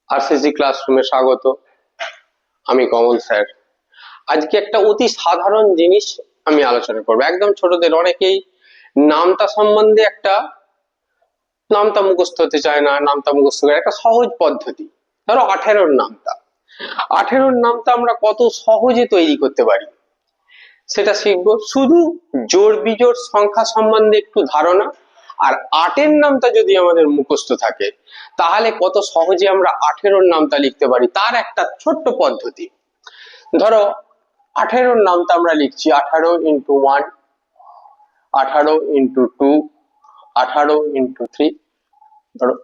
RCC ক্লাসরুমে স্বাগত। আমি কমল স্যার। আজকে একটা অতি সাধারণ জিনিস আমি আলোচনা করবো। একদম ছোটদের অনেকেই নামতা সম্বন্ধে একটা নামতা মুখস্থ হতে চায় না, নামতা মুখস্থ করে একটা সহজ পদ্ধতি। ধরো 18-র নামতা। 18-র নামতা আমরা কত সহজে তৈরি করতে পারি সেটা শিখবো। শুধু জোড় বিজোড় সংখ্যা সম্বন্ধে একটু ধারণা, আর 8-এর নামতা যদি আমাদের মুখস্থ থাকে তাহলে কত সহজে আমরা 18-র নামতা লিখতে পারি তার একটা ছোট্ট পদ্ধতি। ধরো 18-র নামতা আমরা লিখছি 18 into 1, 18 into 2, 18 into 3। ধরো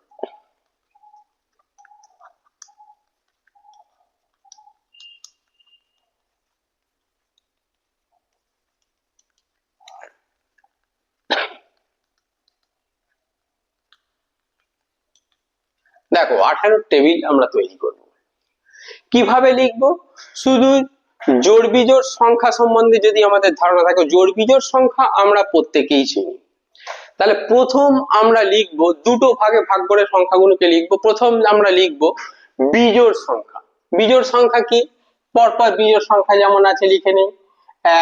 দেখো 18-র টেবিল আমরা তৈরি করব। কিভাবে লিখবো? শুধু জোড় বিজোড় সংখ্যা সম্বন্ধে যদি আমাদের ধারণা থাকে, জোড় বিজোড় সংখ্যা আমরা প্রত্যেকেই চিনি, তাহলে প্রথম আমরা লিখবো দুটো ভাগে ভাগ করে সংখ্যাগুলোকে লিখবো। প্রথম আমরা লিখবো বিজোড় সংখ্যা। বিজোড় সংখ্যা কি? পরপর বিজোড় সংখ্যা যেমন আছে লিখে নেই।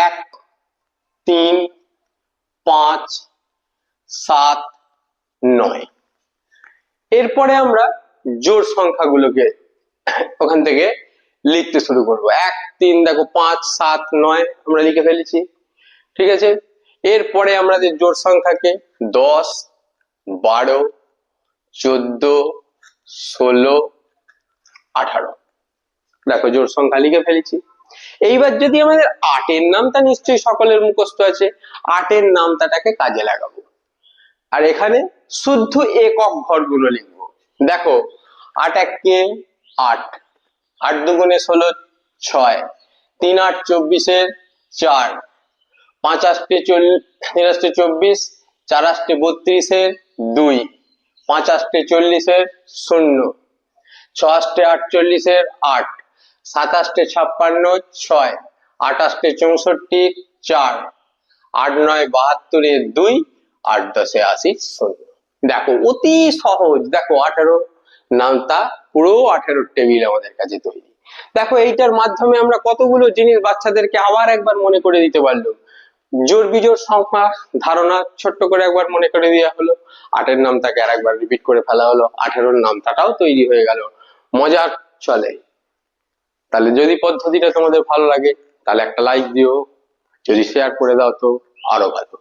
1, 3, 5, 7, 9। এরপরে আমরা জোড় সংখ্যাগুলোকে ওখান থেকে লিখতে শুরু করব। 1, 3, দেখো 5, 7, 9 আমরা লিখে ফেলেছি, ঠিক আছে। এরপরে আমাদের জোড় সংখ্যাকে 10, 12, 14, 16, 18 দেখো জোড় সংখ্যা লিখে ফেলেছি। এইবার যদি আমাদের 8-এর নামটা নিশ্চয়ই সকলের মুখস্থ আছে, 8-এর নামটাকে কাজে লাগাবো। আর এখানে শুদ্ধ একক ঘরগুলো লিখবো। দেখো 8 একে 8, 8 দুগুণে 16, 6, 3 8 24, 4, 5 8 24, 4 8 32, 2, 5 8 40, 0, 6 8 48, 8, 7 8 56, 6, 8 8 64, 4, 8 9 72, 2, 8 10 80, 0। দেখো অতি সহজ। দেখো 18 নামতা পুরো 18-র টেবিল আমাদের কাছে তৈরি। দেখো এইটার মাধ্যমে আমরা কতগুলো জিনিস বাচ্চাদেরকে আবার একবার মনে করে দিতে পারলাম। জোড় বিজোড় সংখ্যা ধারণা ছোট্ট করে একবার মনে করে দেওয়া হলো, 8-এর নামটাকে আর একবার রিপিট করে ফেলা হলো, 18-র নামটাও তৈরি হয়ে গেল। মজার চলে। তাহলে যদি পদ্ধতিটা তোমাদের ভালো লাগে তাহলে একটা লাইক দিও, যদি শেয়ার করে দাও তো আরো ভালো।